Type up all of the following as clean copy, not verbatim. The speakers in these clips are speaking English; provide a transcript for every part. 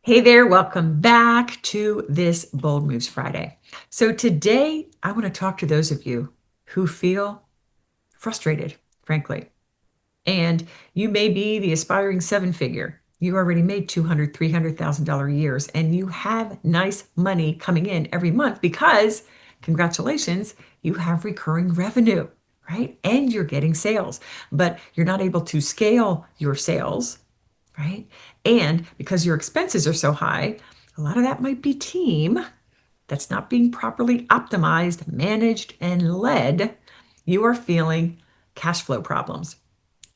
Hey there, welcome back to this Bold Moves Friday. So today I want to talk to those of you who feel frustrated, frankly. And you may be the aspiring seven figure. You already made $200,000, $300,000 years, and you have nice money coming in every month because, congratulations, you have recurring revenue, right? And you're getting sales, but you're not able to scale your sales, right? And because your expenses are so high, a lot of that might be team that's not being properly optimized, managed, and led. You are feeling cash flow problems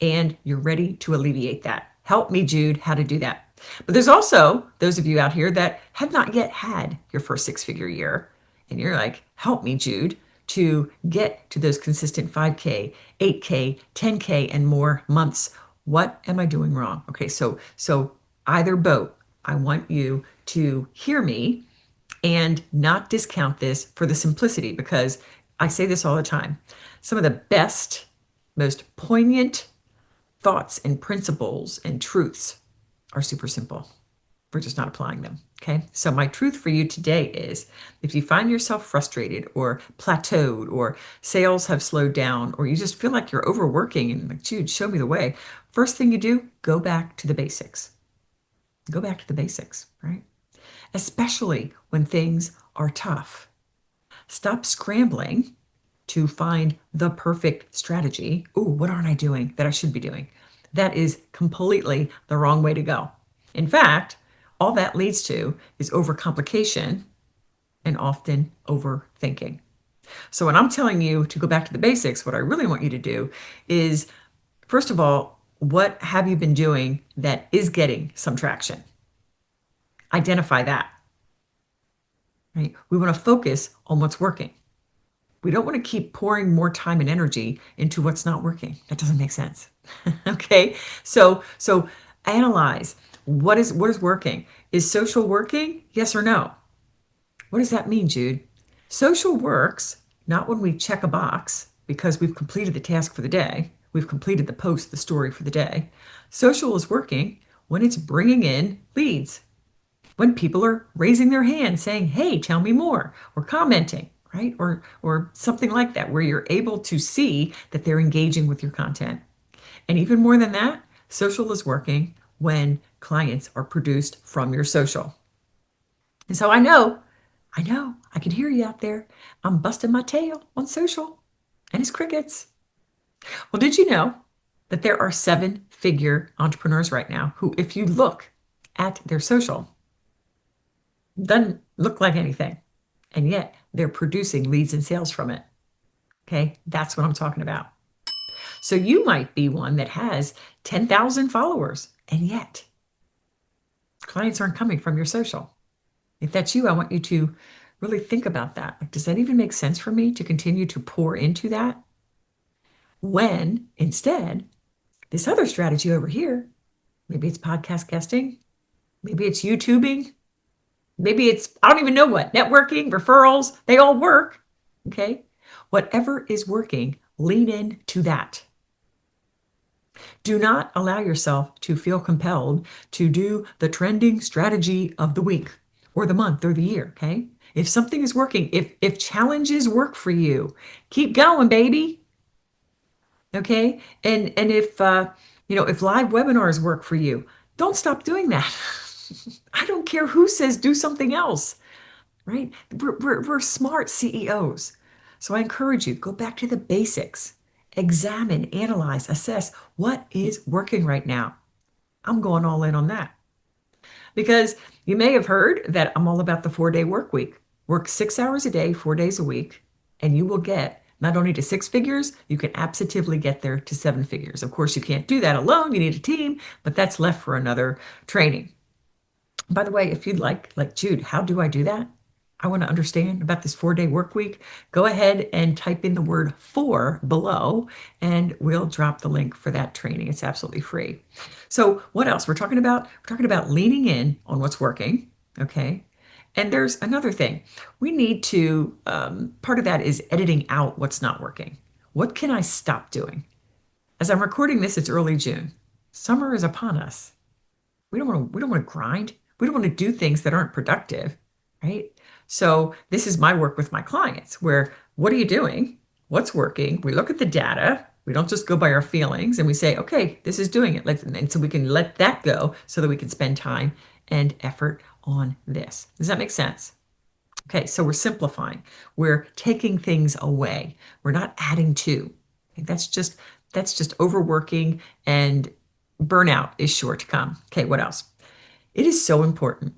and you're ready to alleviate that. Help me, Jude, how to do that. But there's also those of you out here that have not yet had your first six-figure year. And you're like, help me, Jude, to get to those consistent 5K, 8K, 10K, and more months. What am I doing wrong? Okay, so either boat. I want you to hear me and not discount this for the simplicity because I say this all the time. Some of the best, most poignant thoughts and principles and truths are super simple. We're just not applying them. Okay. So, my truth for you today is if you find yourself frustrated or plateaued or sales have slowed down or you just feel like you're overworking and like, Jude, show me the way. First thing you do, go back to the basics. Go back to the basics, right? Especially when things are tough. Stop scrambling to find the perfect strategy. Ooh, what aren't I doing that I should be doing? That is completely the wrong way to go. In fact, all that leads to is overcomplication and often overthinking. So, when I'm telling you to go back to the basics, what I really want you to do is, first of all, what have you been doing that is getting some traction? Identify that, right? We want to focus on what's working. We don't want to keep pouring more time and energy into what's not working. That doesn't make sense. Okay? So analyze what is working. Is social working? Yes or no? What does that mean, Jude? Social works not when we check a box because we've completed the task for the day. We've completed the post, the story for the day. Social is working when it's bringing in leads, when people are raising their hand saying, hey, tell me more, or commenting, right? Or something like that, where you're able to see that they're engaging with your content. And even more than that, social is working when clients are produced from your social. And so I can hear you out there. I'm busting my tail on social and it's crickets. Well, did you know that there are seven-figure entrepreneurs right now who, if you look at their social, doesn't look like anything. And yet they're producing leads and sales from it. Okay. That's what I'm talking about. So you might be one that has 10,000 followers and yet clients aren't coming from your social. If that's you, I want you to really think about that. Like, does that even make sense for me to continue to pour into that when instead this other strategy over here, maybe it's podcast guesting, maybe it's YouTubing, maybe it's, I don't even know what, networking, referrals, they all work. Okay. Whatever is working, lean into that. Do not allow yourself to feel compelled to do the trending strategy of the week or the month or the year. Okay. If something is working, if challenges work for you, keep going, baby. Okay. And if live webinars work for you, don't stop doing that. I don't care who says do something else, right? We're smart CEOs. So I encourage you, go back to the basics. Examine, analyze, assess what is working right now. I'm going all in on that. Because you may have heard that I'm all about the 4-day work week. Work 6 hours a day, 4 days a week, and you will get not only to six figures, you can absolutely get there to seven figures. Of course, you can't do that alone. You need a team, but that's left for another training. By the way, if you'd like Jude, how do I do that? I want to understand about this 4-day work week. Go ahead and type in the word for below, and we'll drop the link for that training. It's absolutely free. So what else? We're talking about leaning in on what's working. Okay. And there's another thing. We need to, part of that is editing out what's not working. What can I stop doing? As I'm recording this, it's early June. Summer is upon us. We don't want to grind. We don't want to do things that aren't productive, right? So this is my work with my clients where what are you doing? What's working? We look at the data. We don't just go by our feelings and we say, okay, this is doing it. And so we can let that go so that we can spend time and effort on this. Does that make sense? Okay, so we're simplifying. We're taking things away. We're not adding to. Okay, that's just overworking, and burnout is sure to come. Okay, what else? It is so important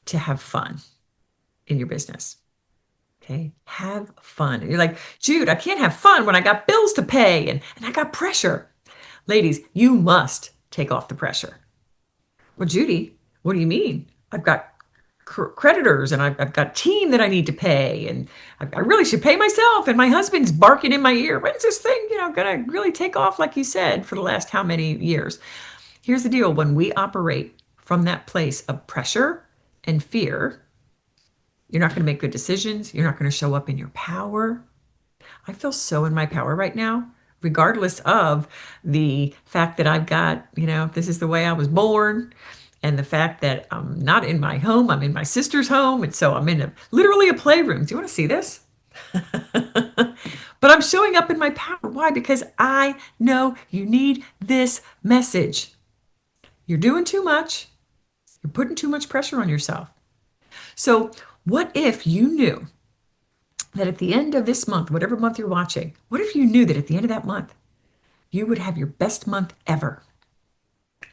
to have fun in your business. Okay, have fun. And you're like, Jude, I can't have fun when I got bills to pay and I got pressure. Ladies, you must take off the pressure. Well, Judy, what do you mean? I've got creditors and I've got a team that I need to pay and I really should pay myself and my husband's barking in my ear. When's this thing, gonna really take off like you said for the last how many years? Here's the deal. When we operate from that place of pressure and fear, you're not going to make good decisions. You're not going to show up in your power. I feel so in my power right now, regardless of the fact that I've got, this is the way I was born, and the fact that I'm not in my home, I'm in my sister's home. And so I'm in literally a playroom. Do you want to see this? But I'm showing up in my power. Why? Because I know you need this message. You're doing too much. You're putting too much pressure on yourself. So, what if you knew that at the end of this month, whatever month you're watching, what if you knew that at the end of that month, you would have your best month ever?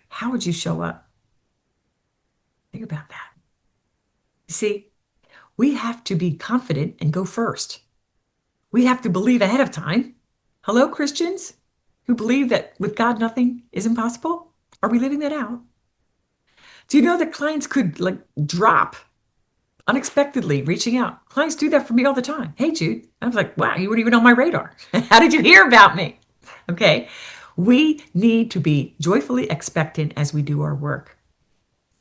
How would you show up? Think about that. You see, we have to be confident and go first. We have to believe ahead of time. Hello, Christians who believe that with God nothing is impossible? Are we living that out? Do you know that clients could drop unexpectedly reaching out? Clients do that for me all the time. Hey, Jude. I was like, wow, you weren't even on my radar. How did you hear about me? Okay. We need to be joyfully expectant as we do our work.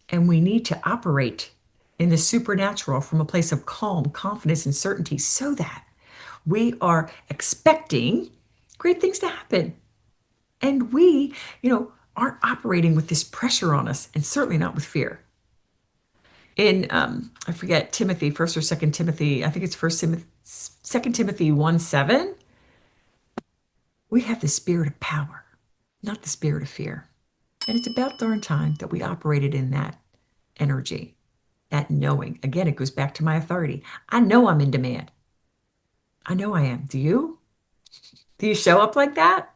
And we need to operate in the supernatural from a place of calm, confidence, and certainty so that we are expecting great things to happen. And we, aren't operating with this pressure on us and certainly not with fear. In I forget Timothy, first or second Timothy, I think it's second Timothy 1:7. We have the spirit of power, not the spirit of fear. And it's about darn time that we operated in that energy, that knowing. Again, it goes back to my authority. I know I'm in demand. I know I am. Do you? Do you show up like that?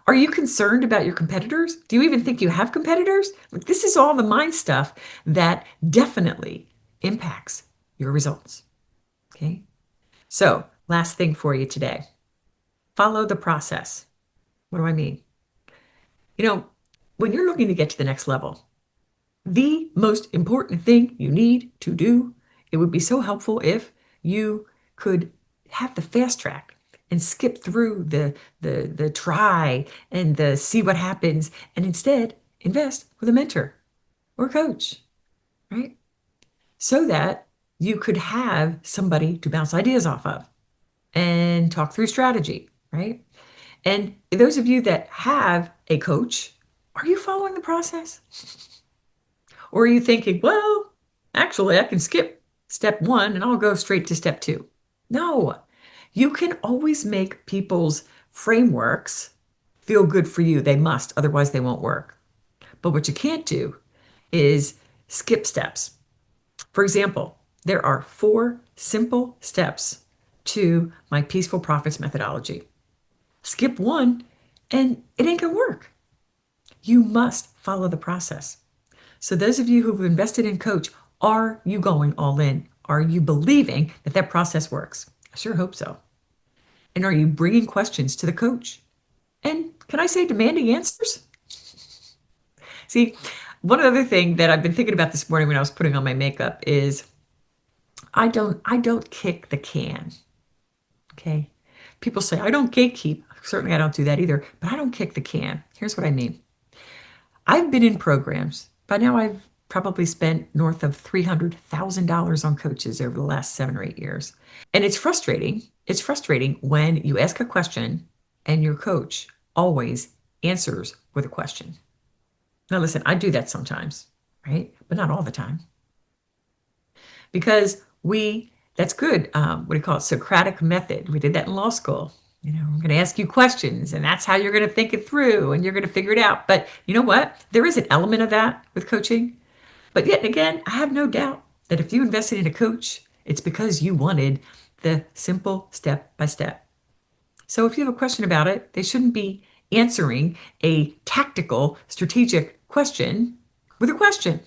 Are you concerned about your competitors? Do you even think you have competitors? This is all the mind stuff that definitely impacts your results. Okay. So, last thing for you today, follow the process. What do I mean? When you're looking to get to the next level, the most important thing you need to do, it would be so helpful if you could have the fast track and skip through the try and the see what happens and instead invest with a mentor or coach, right? So that you could have somebody to bounce ideas off of and talk through strategy, right? And those of you that have a coach, are you following the process? Or are you thinking, well, actually, I can skip step one and I'll go straight to step two? No, you can always make people's frameworks feel good for you. They must, otherwise, they won't work. But what you can't do is skip steps. For example, there are 4 simple steps to my Peaceful Profits methodology. Skip one and it ain't gonna work. You must follow the process. So those of you who've invested in coach, are you going all in? Are you believing that that process works? I sure hope so. And are you bringing questions to the coach? And can I say demanding answers? See, one other thing that I've been thinking about this morning when I was putting on my makeup is I don't kick the can. Okay. People say I don't gatekeep. Certainly I don't do that either, but I don't kick the can. Here's what I mean. I've been in programs. By now I've probably spent north of $300,000 on coaches over the last 7 or 8 years. And it's frustrating. It's frustrating when you ask a question and your coach always answers with a question. Now listen, I do that sometimes, right? But not all the time. Because that's good. What do you call it? Socratic method. We did that in law school. I'm going to ask you questions, and that's how you're going to think it through and you're going to figure it out. But you know what? There is an element of that with coaching. But yet again, I have no doubt that if you invested in a coach, it's because you wanted the simple step by step. So if you have a question about it, they shouldn't be answering a tactical, strategic question with a question.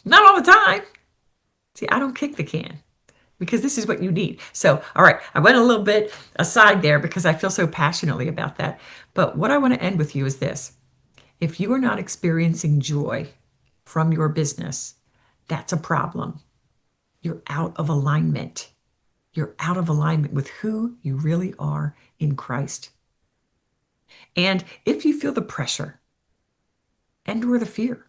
Not all the time. See, I don't kick the can because this is what you need. So, all right, I went a little bit aside there because I feel so passionately about that. But what I want to end with you is this. If you are not experiencing joy from your business, that's a problem. You're out of alignment. You're out of alignment with who you really are in Christ. And if you feel the pressure and or the fear,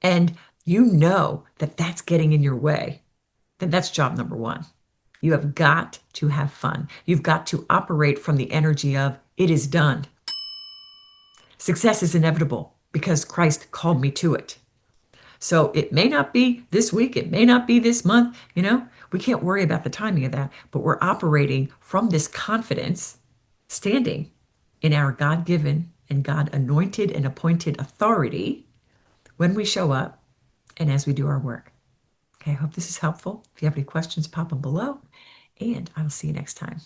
and you know that that's getting in your way, then that's job number one. You have got to have fun. You've got to operate from the energy of it is done. Success is inevitable because Christ called me to it. So it may not be this week, it may not be this month, we can't worry about the timing of that, but we're operating from this confidence, standing in our God given and God anointed and appointed authority when we show up and as we do our work. Okay, I hope this is helpful. If you have any questions, pop them below, and I will see you next time.